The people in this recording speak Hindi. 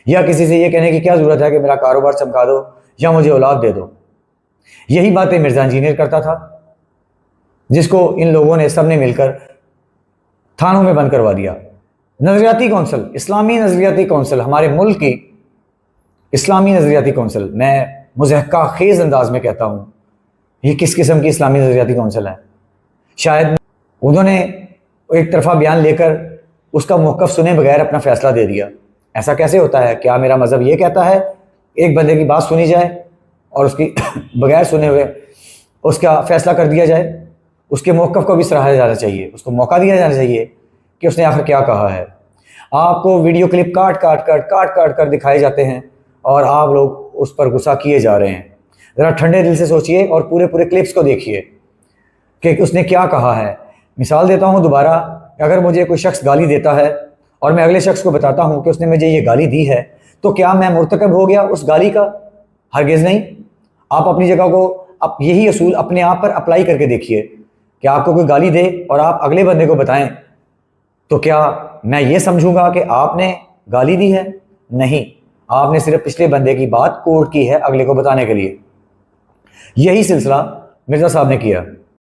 या किसी से ये कहने की क्या ज़रूरत है कि मेरा कारोबार चमका दो या मुझे औलाद दे दो। यही बातें मिर्ज़ा इंजीनियर करता था, जिसको इन लोगों ने सब ने मिलकर थानों में बंद करवा दिया। नज़रियाती कौंसिल, इस्लामी नज़रियाती कौंसिल, हमारे मुल्क की इस्लामी नज़रियाती कौंसिल, मैं मुज़हका खेज़ अंदाज में कहता हूँ, ये किस किस्म की इस्लामी नज़रियाती कौंसिल है। शायद उन्होंने एक तरफा बयान लेकर उसका मौक़िफ़ सुने बगैर अपना फ़ैसला दे दिया। ऐसा कैसे होता है? क्या मेरा मज़हब ये कहता है एक बंदे की बात सुनी जाए और उसकी बगैर सुने हुए उसका फ़ैसला कर दिया जाए? उसके मौक़िफ़ को भी सराहा जाना चाहिए, उसको मौका दिया जाना चाहिए कि उसने आखिर क्या कहा है। आपको वीडियो क्लिप काट काट कर दिखाए जाते हैं और आप लोग उस पर गुस्सा किए जा रहे हैं। ज़रा ठंडे दिल से सोचिए और पूरे पूरे क्लिप्स को देखिए कि उसने क्या कहा है। मिसाल देता हूँ दोबारा, अगर मुझे कोई शख्स गाली देता है और मैं अगले शख्स को बताता हूँ कि उसने मुझे ये गाली दी है, तो क्या मैं मुर्तकब हो गया उस गाली का? हरगिज़ नहीं। आप अपनी जगह को, आप यही असूल अपने आप पर अप्लाई करके देखिए कि आपको कोई गाली दे और आप अगले बंदे को बताएं, तो क्या मैं ये समझूंगा कि आपने गाली दी है? नहीं, आपने सिर्फ पिछले बंदे की बात कोट की है अगले को बताने के लिए। यही सिलसिला मिर्ज़ा साहब ने किया।